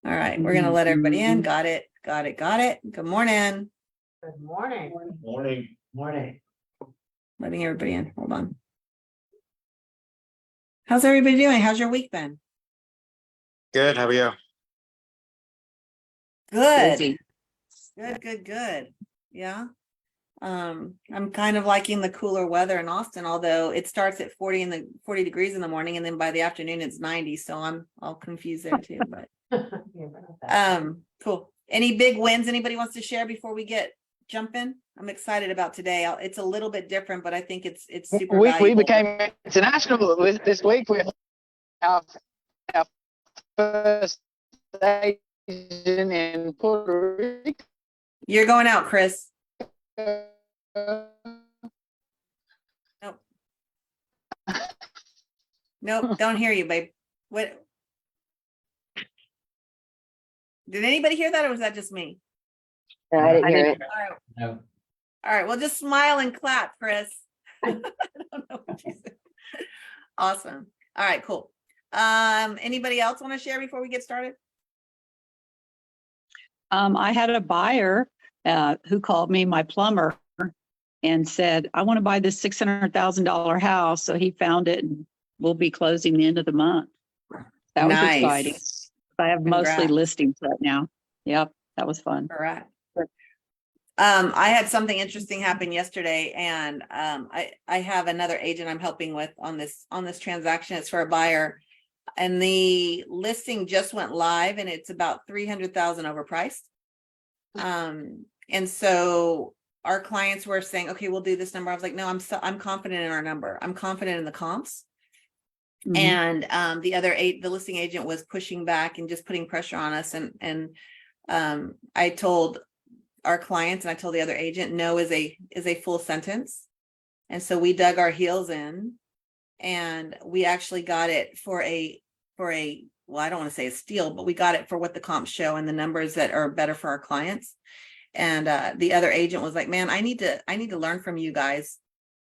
All right, we're gonna let everybody in. Got it. Good morning. Good morning. Morning. Morning. Letting everybody in. Hold on. How's everybody doing? How's your week been? Good. How are you? Good. Busy. Good. Yeah. I'm kind of liking the cooler weather in Austin, although it starts at 40 degrees in the morning, and then by the afternoon it's 90. So I'm all confused there too. But cool. Any big wins anybody wants to share before we get jumping? I'm excited about today. It's a little bit different, but I think it's super We valuable. became international this week. We have our first Asian in Puerto Rico. You're going out, Chris. Nope, don't hear you, babe. What? Did anybody hear that, or was that just me? No, I didn't hear it. All right. No. All right, well, just smile and clap, Chris. I don't know what you said. Awesome. All right, cool. Anybody else want to share before we get started? I had a buyer who called me, my plumber, and said, I want to buy this $600,000 house. So he found it and we'll be closing the end of the month. That was Nice. exciting. I have mostly Congrats. listings right now. Yep, that was fun. Correct. I had something interesting happen yesterday, and I have another agent I'm helping with on this transaction. It's for a buyer, and the listing just went live, and it's about 300,000 overpriced. And so our clients were saying, okay, we'll do this number. I was like, no, I'm confident in our number. I'm confident in the comps. Mhm. And the listing agent was pushing back and just putting pressure on us. And I told our clients, and I told the other agent, no is a full sentence. And so we dug our heels in, and we actually got it for a well, I don't want to say a steal, but we got it for what the comps show and the numbers that are better for our clients. And the other agent was like, man, I need to learn from you guys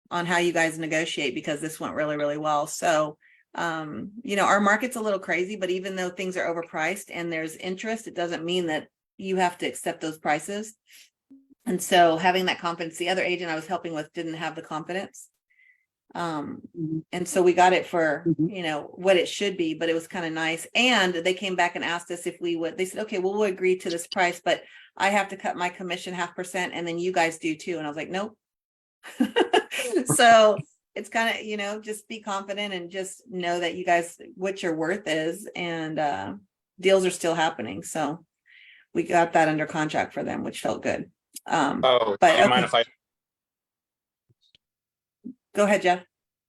on how you guys negotiate, because this went really, really well. So our market's a little crazy, but even though things are overpriced and there's interest, it doesn't mean that you have to accept those prices. And so having that confidence, the other agent I was helping with didn't have the confidence. And so we got it for, what it should be, but it was kind of nice. And they came back and asked us if we would, they said, okay, well, we'll agree to this price, but I have to cut my commission 0.5%, and then you guys do too. And I was like, nope. So it's kind of, just be confident and just know that you guys, what your worth is, and deals are still happening. So we got that under contract for them, which felt good. Oh, but do you mind if I? Go ahead, Jeff.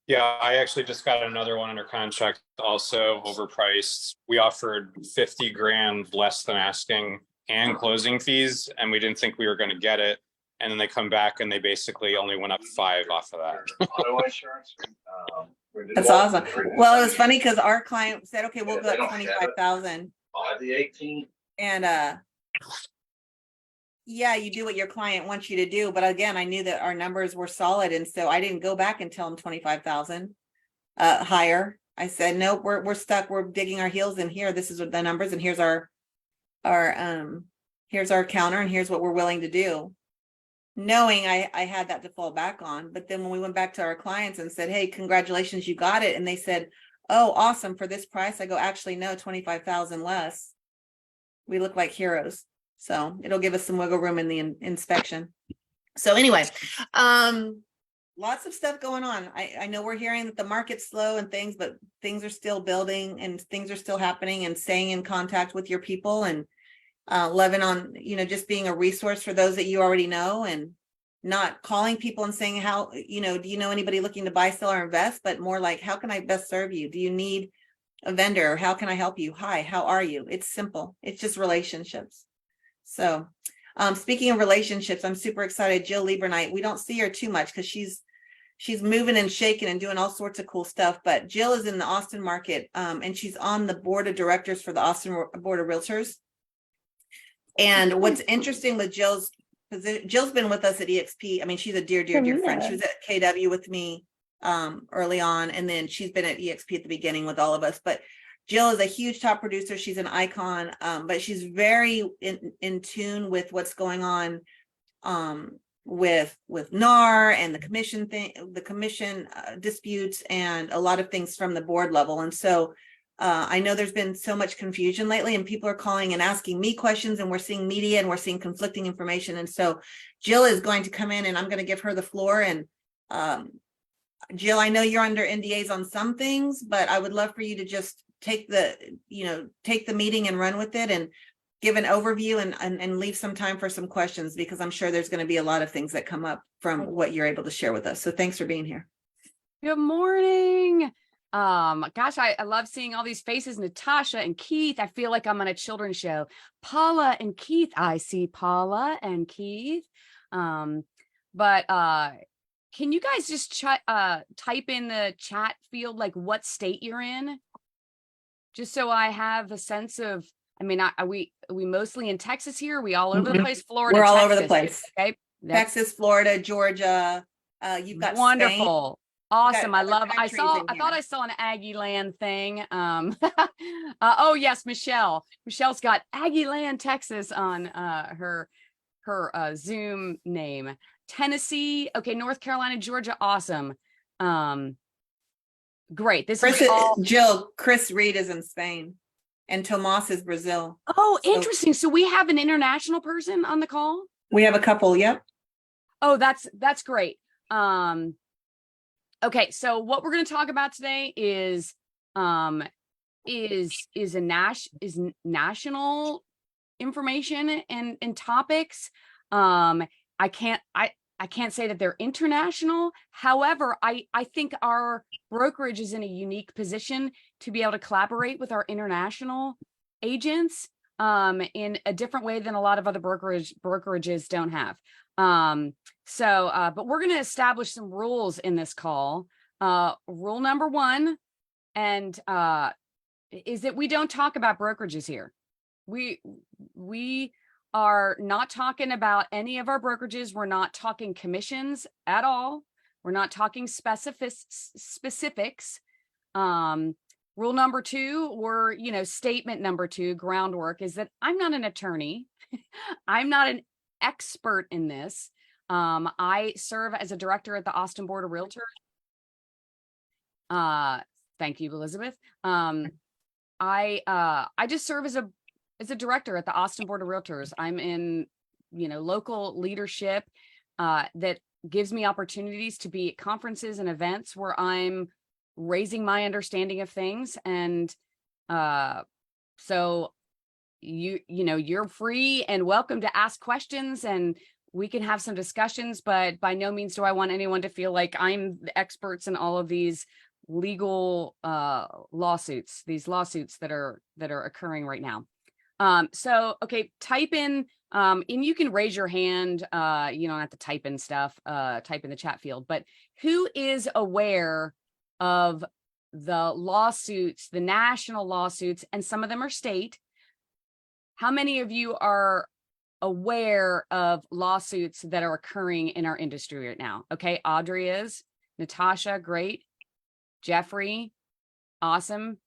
Yeah, I actually just got another one under contract, also overpriced. We offered 50 grand less than asking and closing fees, and we didn't think we were going to get it. And then they come back and they basically only went up 5 off of that. Auto insurance. That's awesome. Well, it was funny because our client said, okay, we'll go up 25,000. Buy the 18. And yeah, you do what your client wants you to do. But again, I knew that our numbers were solid. And so I didn't go back and tell them 25,000 higher. I said, no, we're stuck. We're digging our heels in here. This is what the numbers, and here's our counter, and here's what we're willing to do. Knowing I had that to fall back on. But then when we went back to our clients and said, hey, congratulations, you got it. And they said, oh, awesome, for this price. I go, actually, no, 25,000 less. We look like heroes. So it'll give us some wiggle room in the inspection. So anyway, lots of stuff going on. I know we're hearing that the market's slow and things, but things are still building and things are still happening, and staying in contact with your people, and loving on, just being a resource for those that you already know, and not calling people and saying how, do you know anybody looking to buy, sell, or invest, but more like, how can I best serve you? Do you need a vendor? How can I help you? Hi, how are you? It's simple. It's just relationships. So speaking of relationships, I'm super excited. Jill Liebernight, we don't see her too much because she's moving and shaking and doing all sorts of cool stuff. But Jill is in the Austin market, and she's on the board of directors for the Austin Board of Realtors. And what's interesting with Jill's position, Jill's been with us at EXP. I mean, she's a dear friend. She was at KW with me early on, and then she's been at EXP at the beginning with all of us. But Jill is a huge top producer. She's an icon, but she's very in tune with what's going on with NAR and the commission disputes and a lot of things from the board level. And so I know there's been so much confusion lately, and people are calling and asking me questions, and we're seeing media and we're seeing conflicting information. And so Jill is going to come in, and I'm going to give her the floor. And Jill, I know you're under NDAs on some things, but I would love for you to just take the meeting and run with it and give an overview and leave some time for some questions, because I'm sure there's going to be a lot of things that come up from what you're able to share with us. So thanks for being here. Good morning. Gosh, I love seeing all these faces. Natasha and Keith. I feel like I'm on a children's show. Paula and Keith. I see Paula and Keith. But can you guys just type in the chat field like what state you're in? Just so I have a sense of, I mean, are we mostly in Texas here? Are we all over the place? Florida, We're all Texas. over the place. Okay. Texas, Florida, Georgia. You've got Wonderful. Awesome. I thought I I saw an Aggie Land thing. Oh yes, Michelle. Michelle's got Aggie Land, Texas on her Zoom name. Tennessee. Okay. North Carolina, Georgia. Awesome. Great. This is all. Jill, Chris Reed is in Spain and Tomas is Brazil. Oh, interesting. So we have an international person on the call? We have a couple. Yep. Oh, that's great. Okay, so what we're going to talk about today is national information and topics. I can't say that they're international. However, I think our brokerage is in a unique position to be able to collaborate with our international agents in a different way than a lot of other brokerages don't have. But we're going to establish some rules in this call. Rule number one, and is that we don't talk about brokerages here. We are not talking about any of our brokerages. We're not talking commissions at all. We're not talking specifics. Rule number two, or, statement number two, groundwork, is that I'm not an attorney. I'm not an expert in this. I serve as a director at the Austin Board of Realtors. Thank you, Elizabeth. I just serve as a director at the Austin Board of Realtors. I'm in, local leadership that gives me opportunities to be at conferences and events where I'm raising my understanding of things. And so you're free and welcome to ask questions, and we can have some discussions, but by no means do I want anyone to feel like I'm the experts in all of these legal lawsuits that are occurring right now. Okay, type in, and you can raise your hand, you don't have to type in stuff, type in the chat field, but who is aware of the lawsuits, the national lawsuits, and some of them are state? How many of you are aware of lawsuits that are occurring in our industry right now? Okay, Audrey is. Natasha, great. Jeffrey, awesome.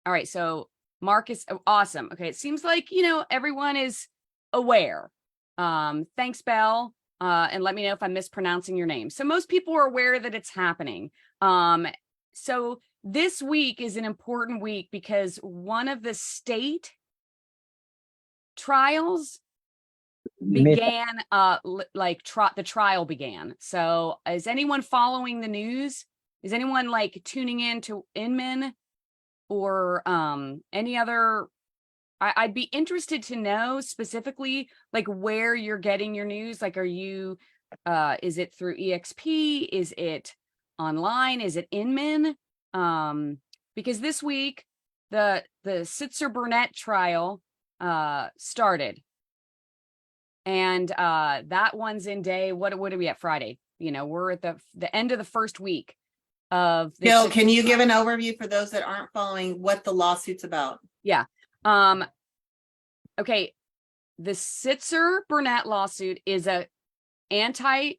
All right, so Marcus, awesome. Okay, it seems like, everyone is aware. Thanks, Belle. And let me know if I'm mispronouncing your name. So most people are aware that it's happening. So this week is an important week because one of the state trials began, the trial began. So is anyone following the news? Is anyone tuning in to Inman or any other? I'd be interested to know specifically where you're getting your news. Are you, is it through EXP? Is it online? Is it Inman? Because this week the Sitzer Burnett trial started, and that one's in day. What are we at? Friday. We're at the end of the first week of this. Bill, can you give an overview for those that aren't following what the lawsuit's about? Yeah. Okay. The Sitzer Burnett lawsuit is a antitrust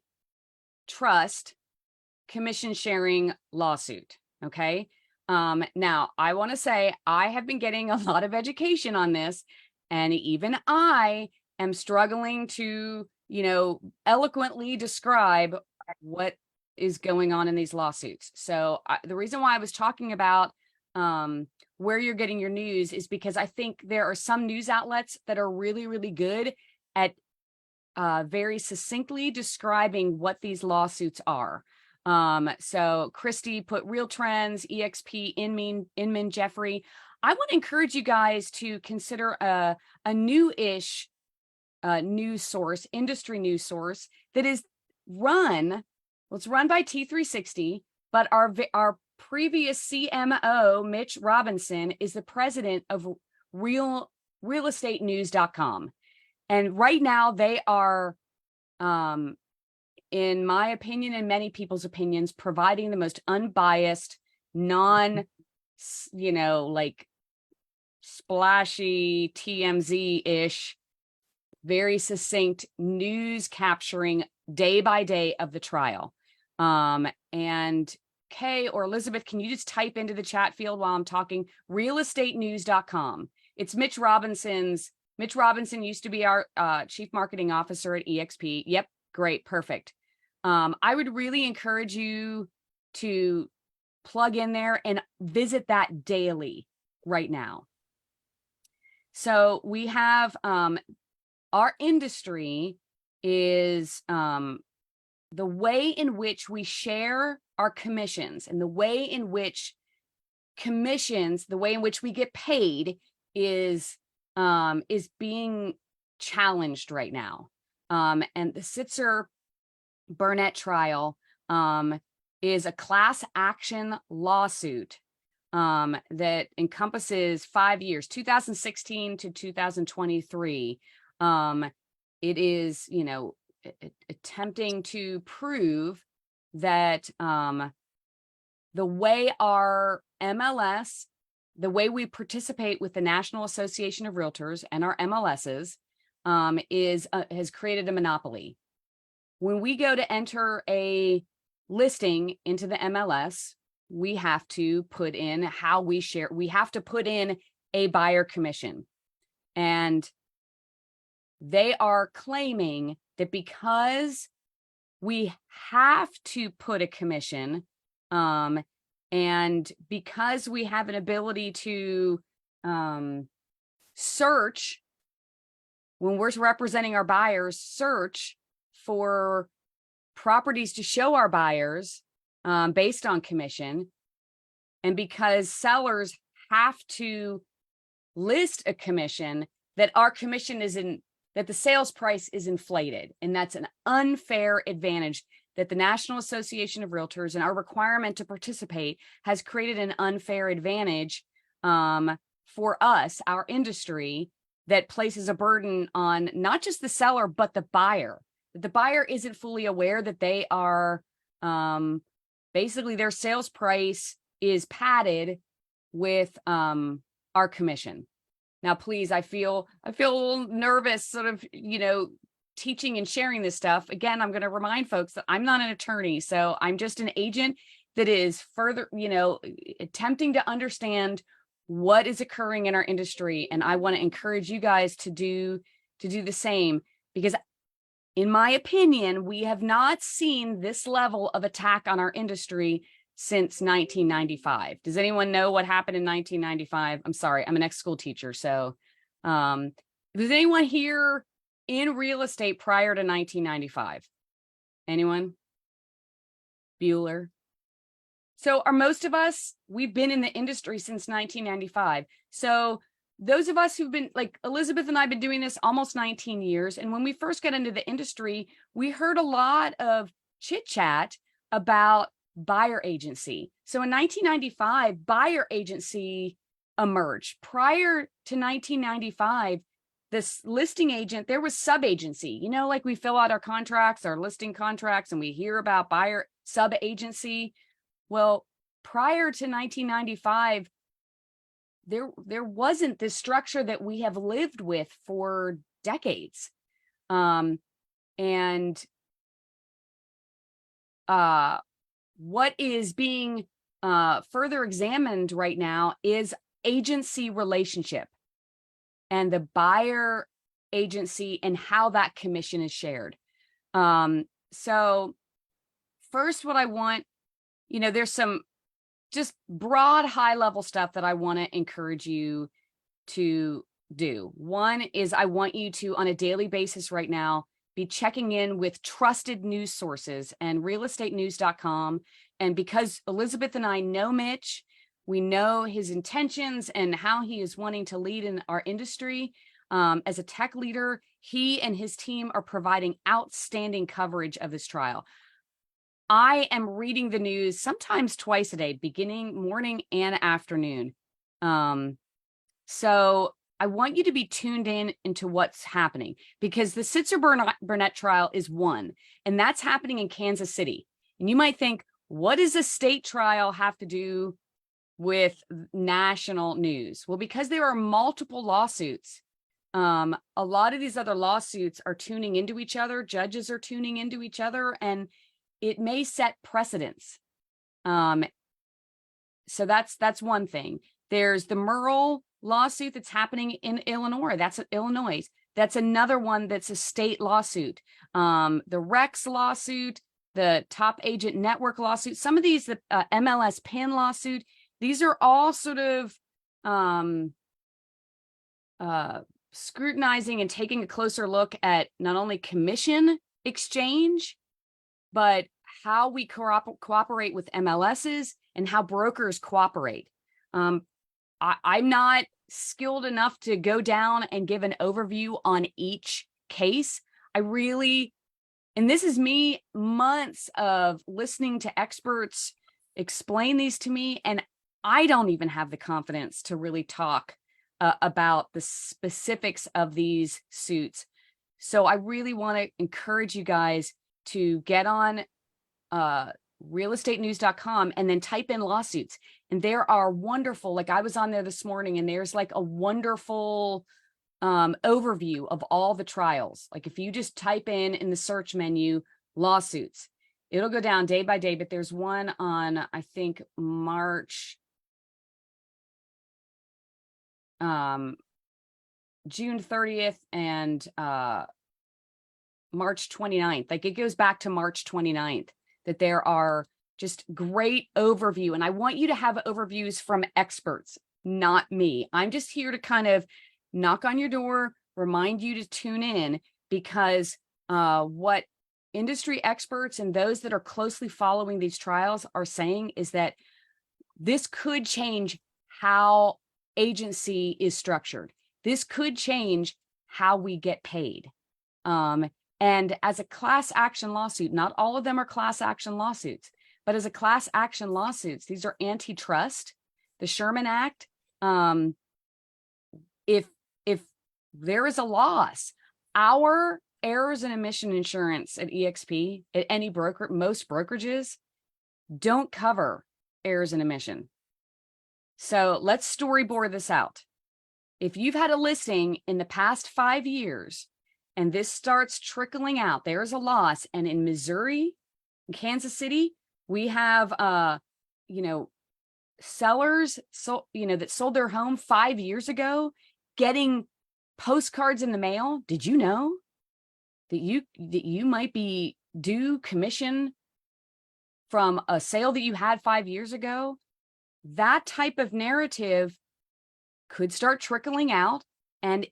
commission sharing lawsuit. Okay. Now I want to say I have been getting a lot of education on this, and even I am struggling to, eloquently describe what is going on in these lawsuits. So the reason why I was talking about where you're getting your news is because I think there are some news outlets that are really, really good at very succinctly describing what these lawsuits are. So Christy put Real Trends, EXP, Inman, Jeffrey. I want to encourage you guys to consider a new-ish news source, industry news source that is run. Well, it's run by T360, but our previous CMO, Mitch Robinson, is the president of realestatenews.com. And right now they are, in my opinion and many people's opinions, providing the most unbiased, like splashy TMZ-ish, very succinct news capturing day by day of the trial. And Kay or Elizabeth, can you just type into the chat field while I'm talking? realestatenews.com. It's Mitch Robinson used to be our chief marketing officer at EXP. Yep, great, perfect. I would really encourage you to plug in there and visit that daily right now. So we have our industry is the way in which we share our commissions and the way in which we get paid is being challenged right now. And the Sitzer Burnett trial is a class action lawsuit that encompasses 5 years, 2016 to 2023. It is, attempting to prove that the way our MLS, the way we participate with the National Association of Realtors and our MLSs has created a monopoly. When we go to enter a listing into the MLS, we have to put in how we share. We have to put in a buyer commission. And they are claiming that because we have to put a commission, and because we have an ability to search, when we're representing our buyers, search for properties to show our buyers based on commission, and because sellers have to list a commission, that our commission that the sales price is inflated. And that's an unfair advantage that the National Association of Realtors and our requirement to participate has created an unfair advantage for us, our industry, that places a burden on not just the seller, but the buyer. The buyer isn't fully aware that they are basically their sales price is padded with our commission. Now, please, I feel a little nervous sort of, teaching and sharing this stuff. Again, I'm going to remind folks that I'm not an attorney, so I'm just an agent that is further, attempting to understand what is occurring in our industry. And I want to encourage you guys to do the same, because in my opinion, we have not seen this level of attack on our industry since 1995. Does anyone know what happened in 1995? I'm sorry, I'm an ex-school teacher. So was anyone here in real estate prior to 1995? Anyone? Bueller? So are most of us, we've been in the industry since 1995. So those of us who've been, like Elizabeth and I have been doing this almost 19 years. And when we first got into the industry, we heard a lot of chit chat about buyer agency. So in 1995, buyer agency emerged. Prior to 1995, this listing agent, there was sub agency, like we fill out our contracts, our listing contracts, and we hear about buyer sub agency. Well, prior to 1995, there wasn't this structure that we have lived with for decades. What is being further examined right now is agency relationship and the buyer agency and how that commission is shared. So first, what I want, there's some just broad high level stuff that I want to encourage you to do. One is I want you to, on a daily basis right now, be checking in with trusted news sources and realestatenews.com. And because Elizabeth and I know Mitch, we know his intentions and how he is wanting to lead in our industry. As a tech leader, he and his team are providing outstanding coverage of this trial. I am reading the news sometimes twice a day, beginning morning and afternoon. So I want you to be tuned in into what's happening, because the Sitzer-Burnett trial is one, and that's happening in Kansas City. And you might think, what does a state trial have to do with national news? Well, because there are multiple lawsuits. A lot of these other lawsuits are tuning into each other. Judges are tuning into each other, and it may set precedents. So that's one thing. There's the Merle lawsuit that's happening in Illinois. That's Illinois. That's another one that's a state lawsuit. The Rex lawsuit, the Top Agent Network lawsuit, some of these, the MLS PIN lawsuit, these are all sort of scrutinizing and taking a closer look at not only commission exchange, but how we cooperate with MLSs and how brokers cooperate. I'm not skilled enough to go down and give an overview on each case. And this is me months of listening to experts explain these to me, and I don't even have the confidence to really talk about the specifics of these suits. So I really want to encourage you guys to get on realestatenews.com and then type in lawsuits. And there are wonderful, like I was on there this morning, and there's like a wonderful overview of all the trials. Like if you just type in the search menu, lawsuits, it'll go down day by day, but there's one on, I think, June 30th and March 29th. Like it goes back to March 29th, that there are just great overview. And I want you to have overviews from experts, not me. I'm just here to kind of knock on your door, remind you to tune in, because what industry experts and those that are closely following these trials are saying is that this could change how agency is structured. This could change how we get paid. And as a class action lawsuit, not all of them are class action lawsuits, but as a class action lawsuits, these are antitrust, the Sherman Act. If there is a loss, our errors and omission insurance at EXP, at any broker, most brokerages don't cover errors and omission. So let's storyboard this out. If you've had a listing in the past 5 years and this starts trickling out, there's a loss. And in Missouri, in Kansas City, we have, sellers, that sold their home 5 years ago, getting postcards in the mail. Did you know that you might be due commission from a sale that you had 5 years ago? That type of narrative could start trickling out, and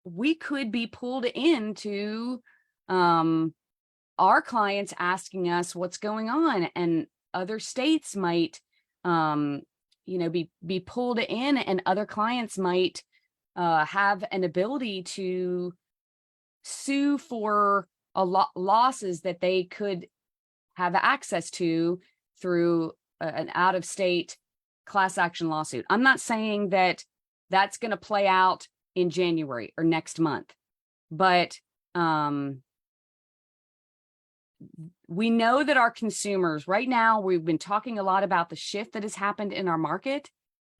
we could be pulled into our clients asking us what's going on, and other states might be pulled in, and other clients might have an ability to sue for losses that they could have access to through an out-of-state class action lawsuit. I'm not saying that that's going to play out in January or next month, but we know that our consumers right now, we've been talking a lot about the shift that has happened in our market,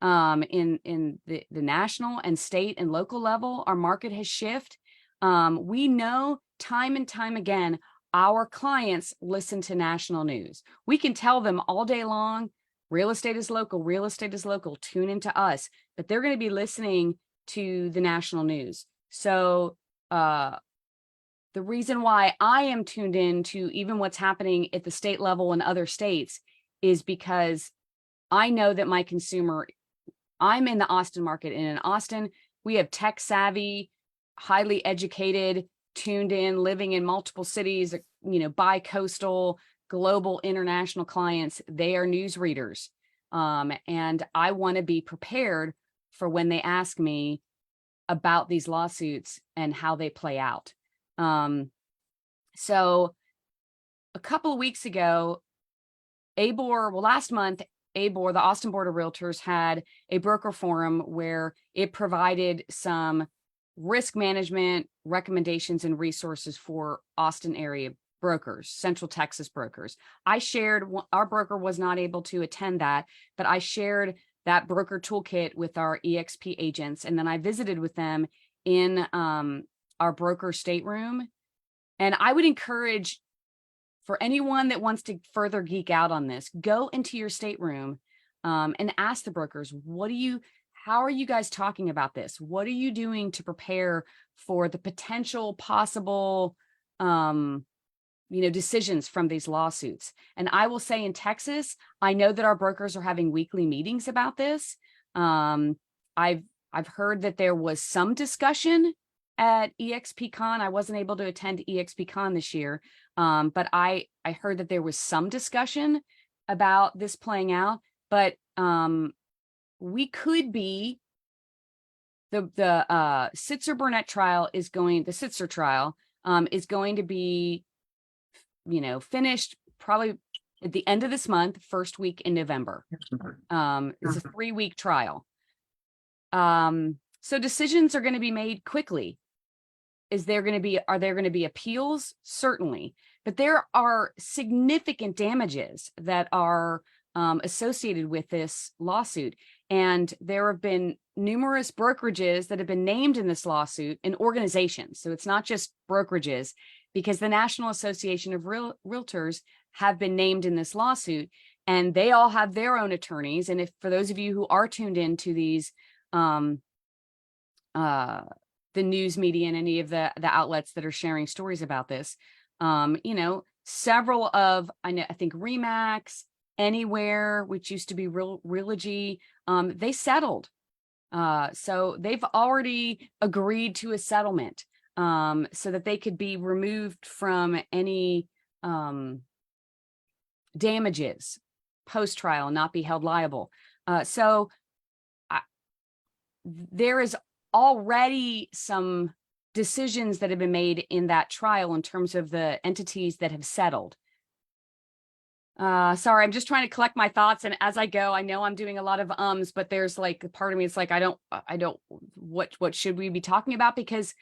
in the national and state and local level. Our market has shifted. We know time and time again, our clients listen to national news. We can tell them all day long, real estate is local, real estate is local, tune into us, but they're going to be listening to the national news. So the reason why I am tuned in to even what's happening at the state level in other states is because I know that my consumer, I'm in the Austin market, and in Austin, we have tech savvy, highly educated, tuned in, living in multiple cities, bi-coastal, global, international clients. They are news readers. And I want to be prepared for when they ask me about these lawsuits and how they play out. So a couple of weeks ago, last month, ABOR, the Austin Board of Realtors, had a broker forum where it provided some risk management recommendations and resources for Austin area brokers, Central Texas brokers. I shared, our broker was not able to attend that, but I shared that broker toolkit with our EXP agents. And then I visited with them in our broker stateroom. And I would encourage, for anyone that wants to further geek out on this, go into your stateroom and ask the brokers, how are you guys talking about this? What are you doing to prepare for the potential possible, decisions from these lawsuits? And I will say in Texas, I know that our brokers are having weekly meetings about this. I've heard that there was some discussion at EXPCon. I wasn't able to attend EXPCon this year, but I heard that there was some discussion about this playing out. But we could be, the Sitzer Burnett trial is going, the Sitzer trial is going to be, finished probably at the end of this month, first week in November. It's a 3-week trial. So decisions are going to be made quickly. Are there going to be appeals? Certainly. But there are significant damages that are associated with this lawsuit. And there have been numerous brokerages that have been named in this lawsuit, and organizations. So it's not just brokerages, because the National Association of Realtors have been named in this lawsuit, and they all have their own attorneys. And if, for those of you who are tuned into these, the news media and any of the outlets that are sharing stories about this, several of, I think Remax, Anywhere, which used to be Realogy, they settled. So they've already agreed to a settlement so that they could be removed from any damages post-trial and not be held liable. So there is already some decisions that have been made in that trial in terms of the entities that have settled. Sorry, I'm just trying to collect my thoughts. And as I go, I know I'm doing a lot of ums, but there's like part of me, it's like, what should we be talking about? Because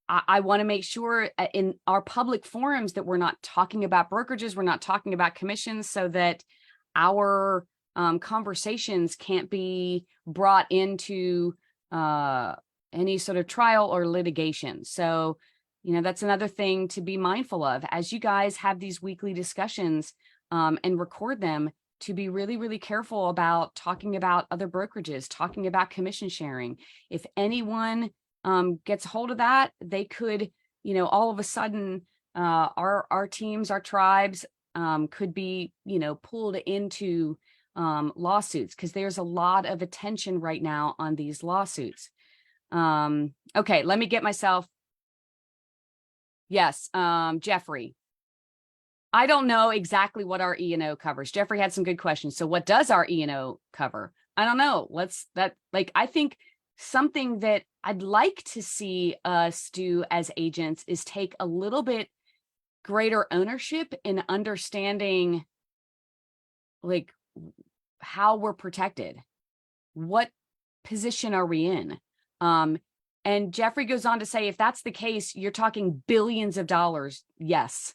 I want to make sure in our public forums that we're not talking about brokerages, we're not talking about commissions, so that our conversations can't be brought into any sort of trial or litigation. So, that's another thing to be mindful of as you guys have these weekly discussions and record them, to be really, really careful about talking about other brokerages, talking about commission sharing. If anyone gets hold of that, they could, all of a sudden, our teams, our tribes could be, pulled into lawsuits, because there's a lot of attention right now on these lawsuits. Okay, let me get myself. Yes, Jeffrey. I don't know exactly what our E&O covers. Jeffrey had some good questions. So what does our E&O cover? I don't know. I think something that I'd like to see us do as agents is take a little bit greater ownership in understanding like how we're protected. What position are we in? And Jeffrey goes on to say, if that's the case, you're talking billions of dollars. Yes.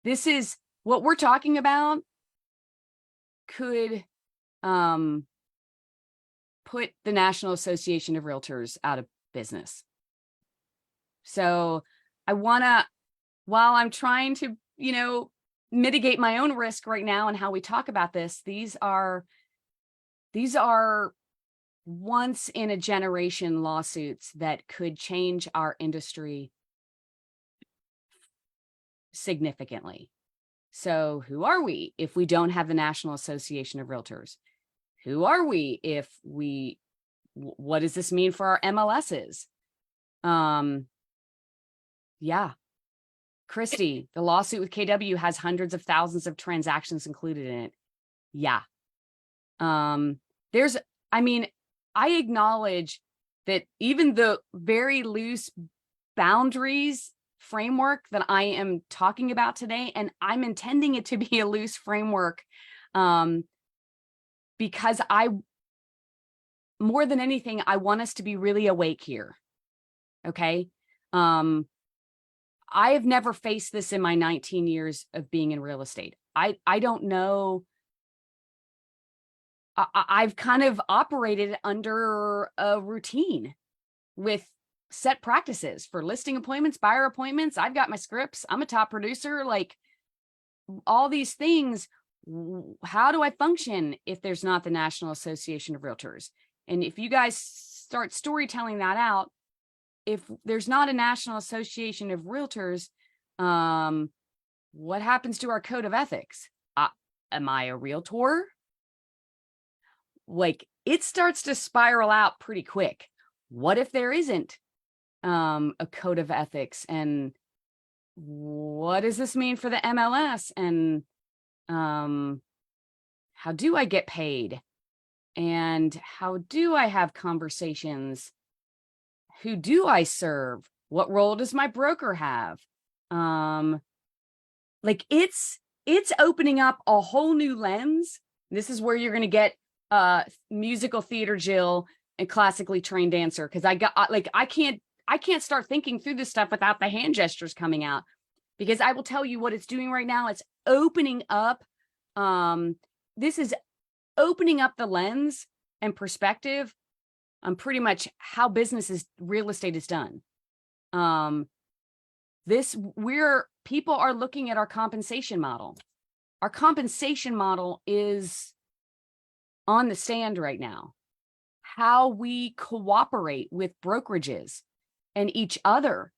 This is what we're talking about, could put the National Association of Realtors out of business. So I want to, while I'm trying to, mitigate my own risk right now and how we talk about this. These are once in a generation lawsuits that could change our industry significantly. So who are we if we don't have the National Association of Realtors? Who are we if what does this mean for our MLSs? Yeah. Christy, the lawsuit with KW has hundreds of thousands of transactions included in it. Yeah. I acknowledge that even the very loose boundaries framework that I am talking about today, and I'm intending it to be a loose framework, because more than anything, I want us to be really awake here. Okay. I have never faced this in my 19 years of being in real estate. I don't know. I've kind of operated under a routine with set practices for listing appointments, buyer appointments. I've got my scripts. I'm a top producer, like all these things. How do I function if there's not the National Association of Realtors? And if you guys start storytelling that out, if there's not a National Association of Realtors, what happens to our code of ethics? Am I a realtor? Like, it starts to spiral out pretty quick. What if there isn't a code of ethics? And what does this mean for the MLS? And how do I get paid? And how do I have conversations? Who do I serve? What role does my broker have? Like, it's opening up a whole new lens. This is where you're going to get musical theater Jill and classically trained dancer, because I can't start thinking through this stuff without the hand gestures coming out, because I will tell you what it's doing right now. It's opening up. This is opening up the lens and perspective on pretty much how real estate is done. People are looking at our compensation model. Our compensation model is on the stand right now. How we cooperate with brokerages and each other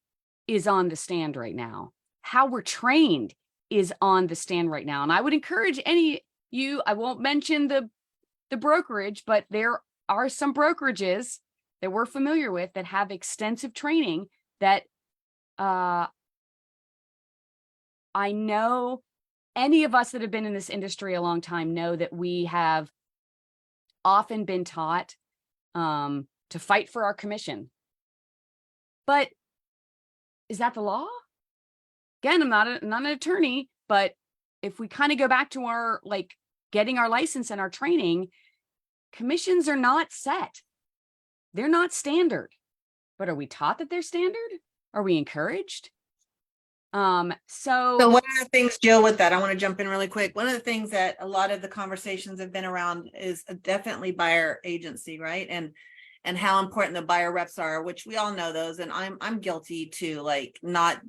is on the stand right now. How we're trained is on the stand right now. And I would encourage I won't mention the brokerage, but there are some brokerages that we're familiar with that have extensive training that I know any of us that have been in this industry a long time know that we have often been taught to fight for our commission. But is that the law? Again, I'm not an attorney, but if we kind of go back to our getting our license and our training, commissions are not set. They're not standard. But are we taught that they're standard? Are we encouraged? So one of the things, Jill, with that, I want to jump in really quick. One of the things that a lot of the conversations have been around is definitely buyer agency, right? And how important the buyer reps are, which we all know those. And I'm guilty too, like not,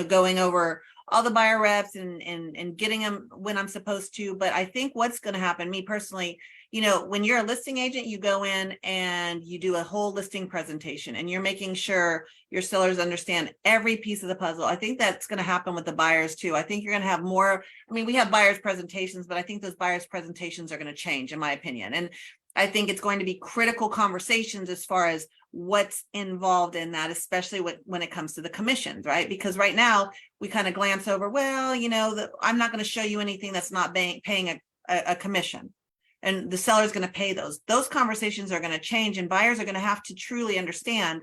going over all the buyer reps and getting them when I'm supposed to. But I think what's going to happen, me personally, when you're a listing agent, you go in and you do a whole listing presentation and you're making sure your sellers understand every piece of the puzzle. I think that's going to happen with the buyers too. I think you're going to have more. I mean, we have buyers presentations, but I think those buyers presentations are going to change, in my opinion. And I think it's going to be critical conversations as far as what's involved in that, especially when it comes to the commissions, right? Because right now we kind of glance over, well, I'm not going to show you anything that's not paying a commission. And the seller's going to pay those. Those conversations are going to change, and buyers are going to have to truly understand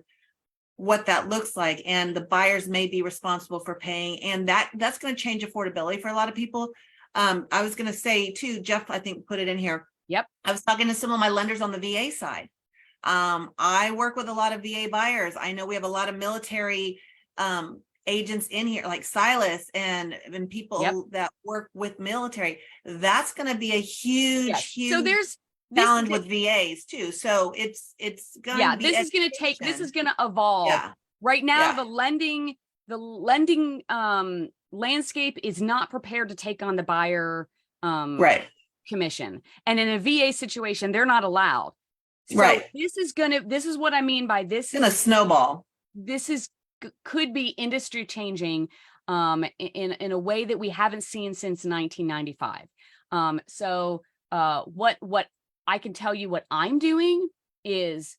what that looks like. And the buyers may be responsible for paying, and that's going to change affordability for a lot of people. I was going to say too, Jeff, I think put it in here. Yep. I was talking to some of my lenders on the VA side. I work with a lot of VA buyers. I know we have a lot of military agents in here, like Silas and people that work with military. That's going to be a huge so there's challenge with VAs too. So it's going to be this is going to evolve. Yeah. Right now, the lending landscape is not prepared to take on the buyer Right, commission. And in a VA situation, they're not allowed. So right. this is what I mean by this It's gonna snowball. this is could be industry changing in a way that we haven't seen since 1995. What I can tell you what I'm doing is,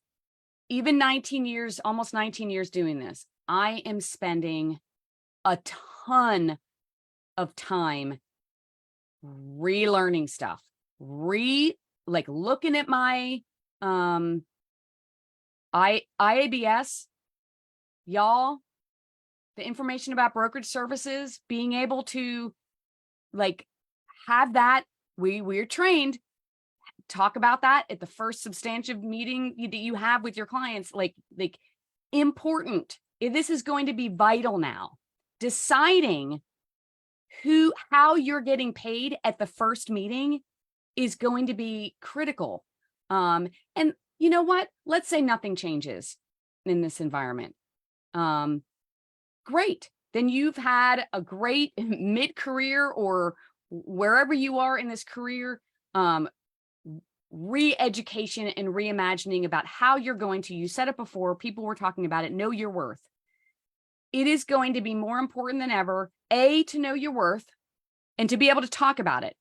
even 19 years, almost 19 years doing this, I am spending a ton of time relearning stuff, looking at my IABS, y'all, the information about brokerage services, being able to have that, we're trained, talk about that at the first substantive meeting that you have with your clients, important. This is going to be vital now. Deciding how you're getting paid at the first meeting is going to be critical. And you know what? Let's say nothing changes in this environment. Great. Then you've had a great mid-career, or wherever you are in this career, re-education and reimagining about how you're going to, you said it before, people were talking about it, know your worth. It is going to be more important than ever, to know your worth and to be able to talk about it.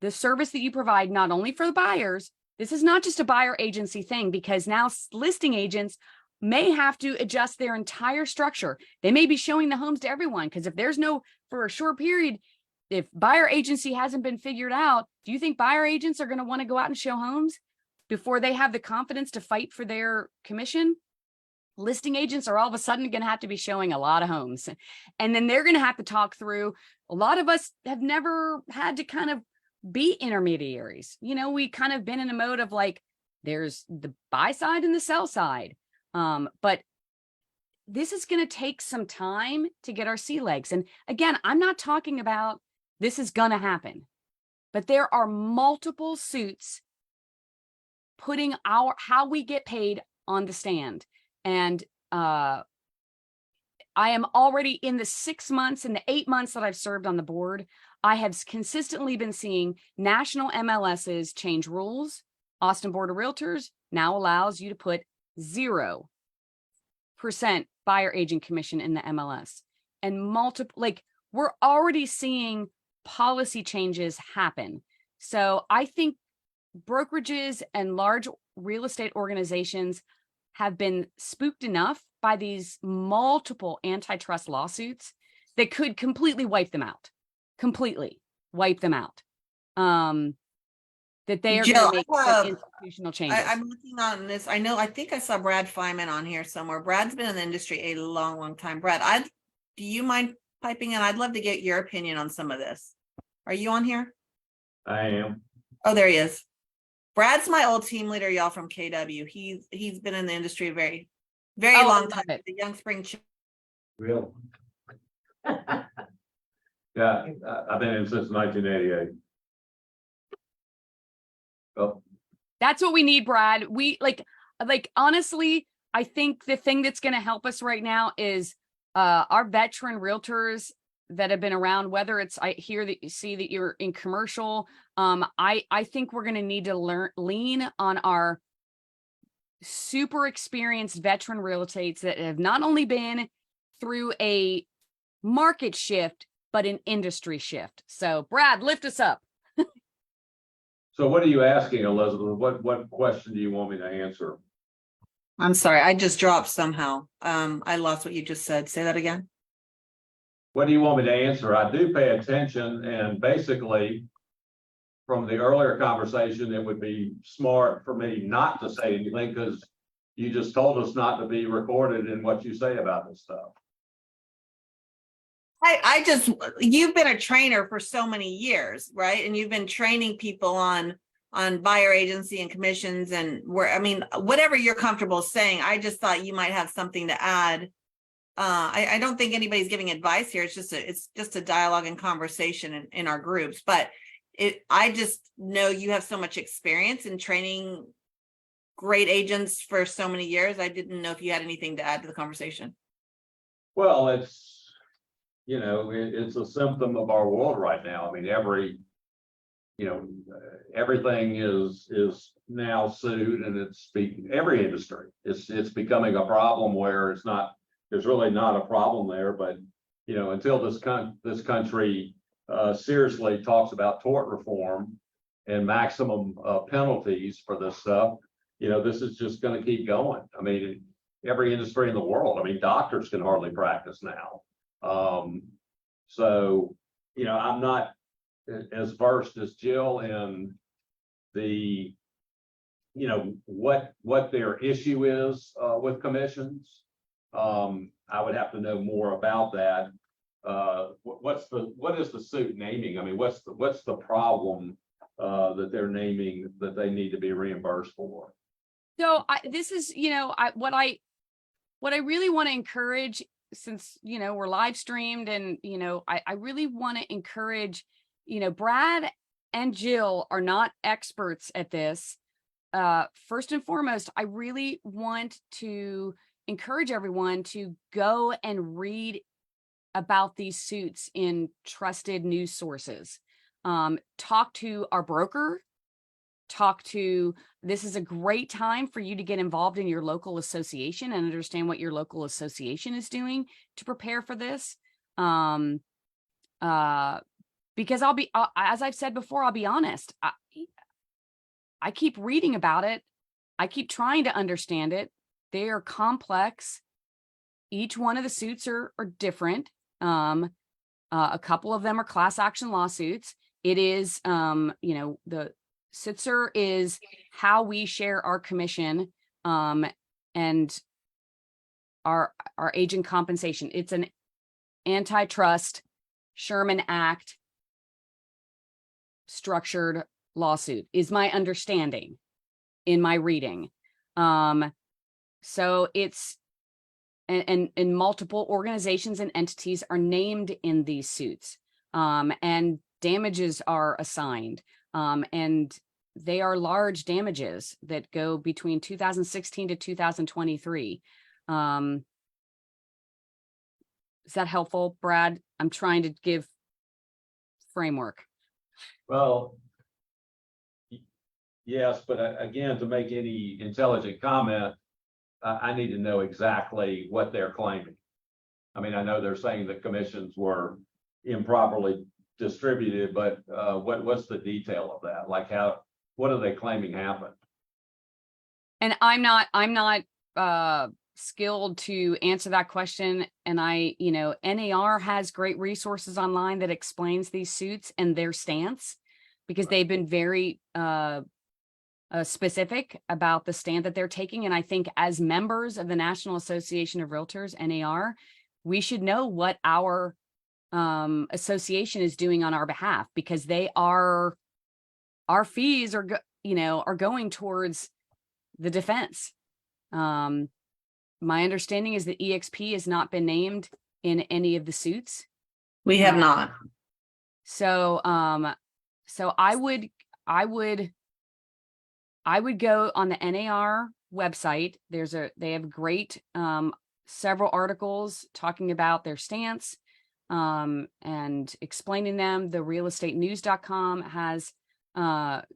The service that you provide, not only for the buyers, this is not just a buyer agency thing, because now listing agents may have to adjust their entire structure. They may be showing the homes to everyone, because if there's no, for a short period, if buyer agency hasn't been figured out, do you think buyer agents are going to want to go out and show homes before they have the confidence to fight for their commission? Listing agents are all of a sudden going to have to be showing a lot of homes. And then they're going to have to talk through, a lot of us have never had to kind of be intermediaries. We kind of been in a mode of there's the buy side and the sell side. But this is going to take some time to get our sea legs. And again, I'm not talking about this is going to happen, but there are multiple suits putting how we get paid on the stand. And I am already in the 6 months and the 8 months that I've served on the board, I have consistently been seeing national MLSs change rules. Austin Board of Realtors now allows you to put 0% buyer agent commission in the MLS. And we're already seeing policy changes happen. So I think brokerages and large real estate organizations have been spooked enough by these multiple antitrust lawsuits that could completely wipe them out. That they are Jill, going to make some institutional changes. I'm looking on this. I think I saw Brad Feynman on here somewhere. Brad's been in the industry a long, long time. Brad, do you mind piping in? I'd love to get your opinion on some of this. Are you on here? I am. Oh, there he is. Brad's my old team leader, y'all, from KW. He's been in the industry a very, very Oh, I long love time. it. The Young Spring Real. Yeah, I've been in since 1988. Oh, That's what we need, Brad. We honestly, I think the thing that's going to help us right now is our veteran realtors that have been around, whether it's, I hear that you see that you're in commercial. I think we're going to need to lean on our super experienced veteran real estates that have not only been through a market shift, but an industry shift. So Brad, lift us up. so what are you asking, Elizabeth? What question do you want me to answer? I'm sorry, I just dropped somehow. I lost what you just said. Say that again. What do you want me to answer? I do pay attention, and basically, from the earlier conversation, it would be smart for me not to say anything because you just told us not to be recorded in what you say about this stuff. You've been a trainer for so many years, right? And you've been training people on buyer agency and commissions and whatever you're comfortable saying. I just thought you might have something to add. I don't think anybody's giving advice here. It's just a dialogue and conversation in our groups. But I just know you have so much experience in training great agents for so many years. I didn't know if you had anything to add to the conversation. Well, you know, it's a symptom of our world right now. I mean, everything is now sued, and every industry. It's becoming a problem where there's really not a problem there, but, you know, until this country seriously talks about tort reform and maximum penalties for this stuff, you know, this is just going to keep going. I mean, every industry in the world. I mean, doctors can hardly practice now. So, you know, I'm not as versed as Jill in the, you know, what their issue is with commissions. I would have to know more about that. What is the suit naming? I mean, what's the problem that they're naming that they need to be reimbursed for? So this is, you know, what I really want to encourage, since, you know, we're live streamed, and, you know, I really want to encourage, you know, Brad and Jill are not experts at this. First and foremost, I really want to encourage everyone to go and read about these suits in trusted news sources. Talk to our broker. This is a great time for you to get involved in your local association and understand what your local association is doing to prepare for this. Because as I've said before, I'll be honest, I keep reading about it. I keep trying to understand it. They are complex. Each one of the suits are different. A couple of them are class action lawsuits. It is, you know, the Sitzer is how we share our commission and our agent compensation. It's an antitrust Sherman Act structured lawsuit, is my understanding in my reading. So it's and multiple organizations and entities are named in these suits, and damages are assigned, and they are large damages that go between 2016 to 2023. Is that helpful, Brad? I'm trying to give framework. Well, yes, but again, to make any intelligent comment, I need to know exactly what they're claiming. I mean, I know they're saying the commissions were improperly distributed, but what's the detail of that? Like, what are they claiming happened? And I'm not skilled to answer that question. And you know, NAR has great resources online that explains these suits and their stance, because they've been very specific about the stand that they're taking. And I think as members of the National Association of Realtors, NAR, we should know what our association is doing on our behalf, because our fees are going towards the defense. My understanding is that EXP has not been named in any of the suits. We have not. So I would go on the NAR website. They have great several articles talking about their stance and explaining them. The realestatenews.com has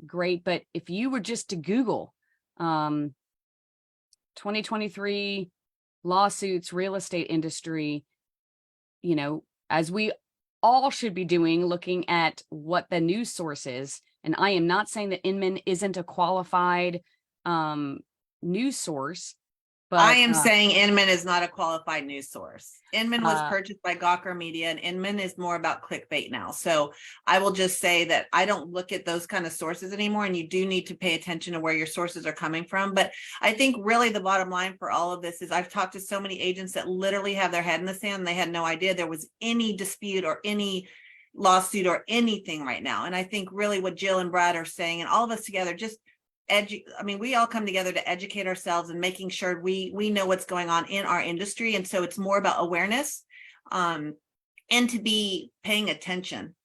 great, but if you were just to Google 2023 lawsuits, real estate industry, you know, as we all should be doing, looking at what the news source is. And I am not saying that Inman isn't a qualified news source, but I am saying Inman is not a qualified news source. Inman was purchased by Gawker Media, and Inman is more about clickbait now. So I will just say that I don't look at those kind of sources anymore, and you do need to pay attention to where your sources are coming from. But I think really the bottom line for all of this is I've talked to so many agents that literally have their head in the sand, and they had no idea there was any dispute or any lawsuit or anything right now. And I think really what Jill and Brad are saying, and all of us together, just we all come together to educate ourselves and making sure we know what's going on in our industry. And so it's more about awareness and to be paying attention.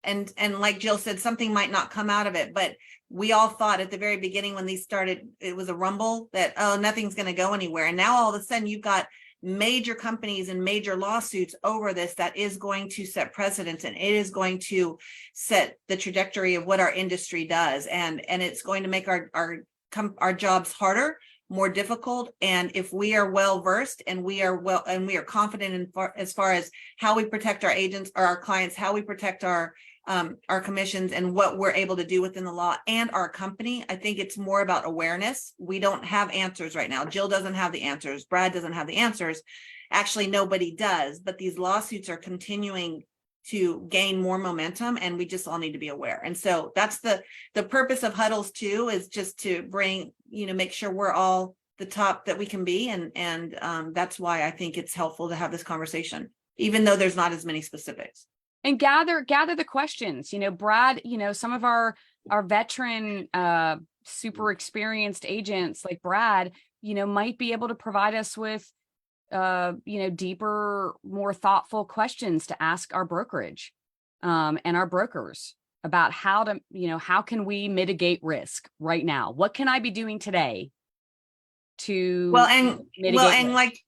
And like Jill said, something might not come out of it, but we all thought at the very beginning when these started, it was a rumble that, oh, nothing's going to go anywhere. And now all of a sudden you've got major companies and major lawsuits over this that is going to set precedents, and it is going to set the trajectory of what our industry does, and it's going to make our jobs harder, more difficult. And if we are well versed and we are confident as far as how we protect our agents or our clients, how we protect our commissions and what we're able to do within the law and our company, I think it's more about awareness. We don't have answers right now. Jill doesn't have the answers. Brad doesn't have the answers. Actually, nobody does, but these lawsuits are continuing to gain more momentum, and we just all need to be aware. And so that's the purpose of huddles too, is just to bring, make sure we're all the top that we can be. And that's why I think it's helpful to have this conversation, even though there's not as many specifics. And gather the questions. Brad, some of our veteran, super experienced agents like Brad, might be able to provide us with, deeper, more thoughtful questions to ask our brokerage, and our brokers about how can we mitigate risk right now? What can I be doing today to mitigate risk?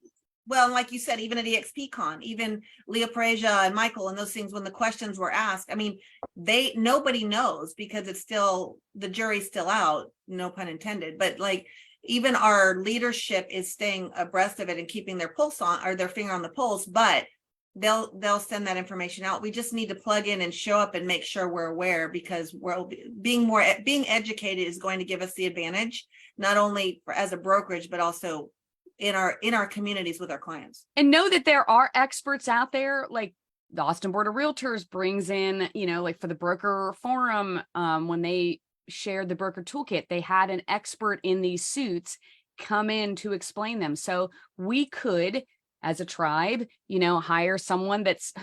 Like you said, even at EXPCon, even Leah Pareja and Michael and those things, when the questions were asked, I mean, nobody knows, because it's still, the jury's still out, no pun intended, but like, even our leadership is staying abreast of it and keeping their pulse on, or their finger on the pulse, but they'll send that information out. We just need to plug in and show up and make sure we're aware, because being educated is going to give us the advantage, not only as a brokerage, but also in our communities with our clients. And know that there are experts out there, like the Austin Board of Realtors brings in, like for the broker forum, when they shared the broker toolkit, they had an expert in these suits come in to explain them. So we could, as a tribe, hire someone that's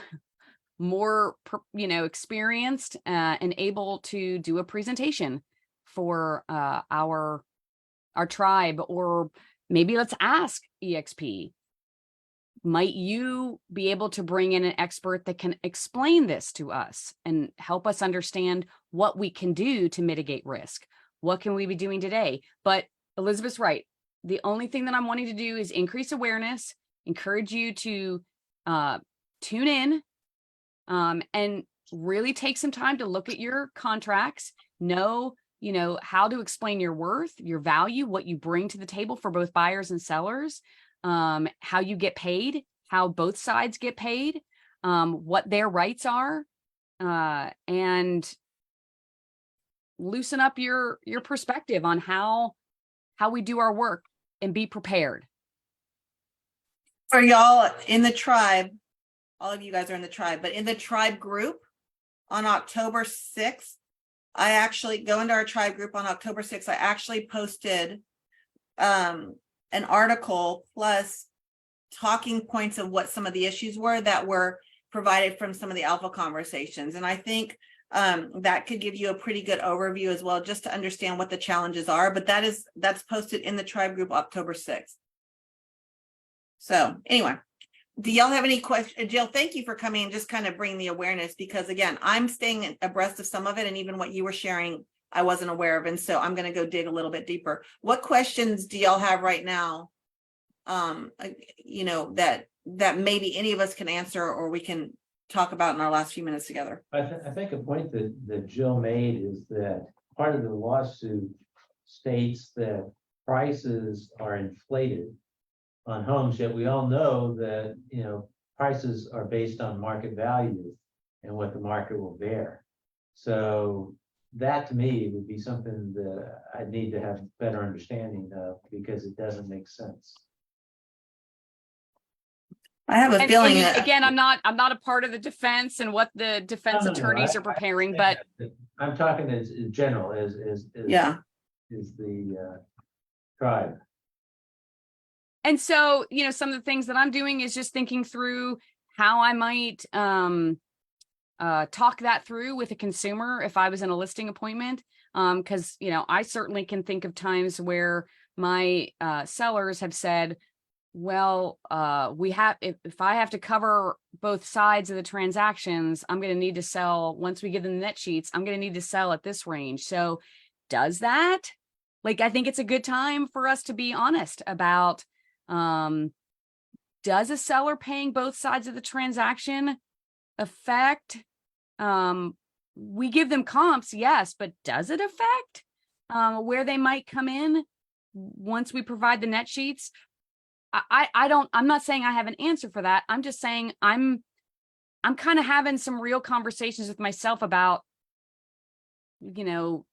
more, experienced, and able to do a presentation for our tribe. Or maybe let's ask EXP, might you be able to bring in an expert that can explain this to us and help us understand what we can do to mitigate risk? What can we be doing today? But Elizabeth's right. The only thing that I'm wanting to do is increase awareness, encourage you to tune in, and really take some time to look at your contracts, know how to explain your worth, your value, what you bring to the table for both buyers and sellers, how you get paid, how both sides get paid, what their rights are, and loosen up your perspective on how we do our work and be prepared. For y'all in the tribe, all of you guys are in the tribe, but in the tribe group on October 6th, I actually go into our tribe group on October 6th. I actually posted an article plus talking points of what some of the issues were that were provided from some of the alpha conversations. And I think that could give you a pretty good overview as well, just to understand what the challenges are. But that's posted in the tribe group October 6th. So anyway, do y'all have any questions? Jill, thank you for coming and just kind of bringing the awareness, because again, I'm staying abreast of some of it, and even what you were sharing, I wasn't aware of. And so I'm going to go dig a little bit deeper. What questions do y'all have right now? That maybe any of us can answer, or we can talk about in our last few minutes together. I think a point that Jill made is that part of the lawsuit states that prices are inflated on homes, yet we all know that, prices are based on market value and what the market will bear. So that to me would be something that I need to have better understanding of, because it doesn't make sense. I have a feeling that, again, I'm not a part of the defense and what the defense attorneys are preparing, but I'm talking as general as yeah, is the tribe. And so, some of the things that I'm doing is just thinking through how I might talk that through with a consumer if I was in a listing appointment. Because, I certainly can think of times where my sellers have said, well, if I have to cover both sides of the transactions, I'm going to need to sell, once we give them the net sheets, I'm going to need to sell at this range. So does that, I think it's a good time for us to be honest about, does a seller paying both sides of the transaction affect? We give them comps, yes, but does it affect where they might come in once we provide the net sheets? I'm not saying I have an answer for that. I'm just saying I'm kind of having some real conversations with myself about, you know,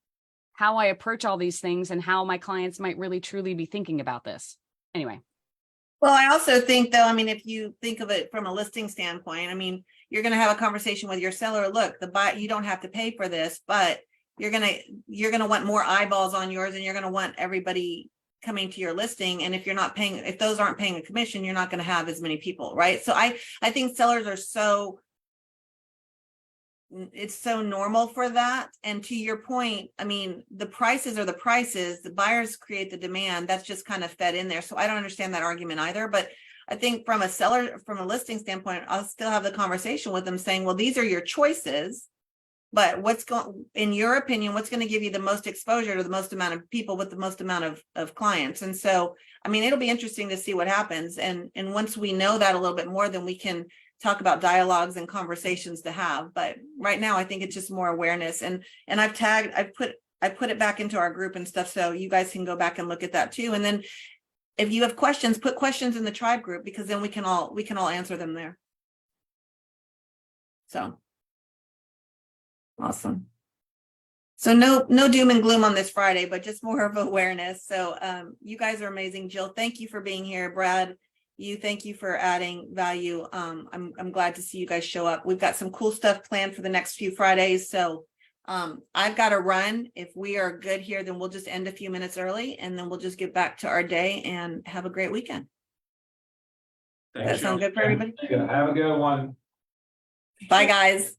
how I approach all these things and how my clients might really truly be thinking about this. Anyway. Well, I also think though, I mean, if you think of it from a listing standpoint, I mean, you're going to have a conversation with your seller. Look, you don't have to pay for this, but you're going to want more eyeballs on yours, and you're going to want everybody coming to your listing. And if you're not paying, if those aren't paying a commission, you're not going to have as many people, right? So I think sellers are it's so normal for that. And to your point, I mean, the prices are the prices, the buyers create the demand. That's just kind of fed in there. So I don't understand that argument either. But I think from a listing standpoint, I'll still have the conversation with them saying, well, these are your choices, but in your opinion, what's going to give you the most exposure to the most amount of people with the most amount of clients? And so, I mean, it'll be interesting to see what happens. And once we know that a little bit more, then we can talk about dialogues and conversations to have. But right now, I think it's just more awareness. And I put it back into our group and stuff, so you guys can go back and look at that too. And then if you have questions, put questions in the tribe group, because then we can all answer them there. So awesome. So no doom and gloom on this Friday, but just more of awareness. So you guys are amazing. Jill, thank you for being here. Brad, thank you for adding value. I'm glad to see you guys show up. We've got some cool stuff planned for the next few Fridays. So I've got to run. If we are good here, then we'll just end a few minutes early, and then we'll just get back to our day and have a great weekend. Does that sound good for everybody? Have a good one. Bye, guys.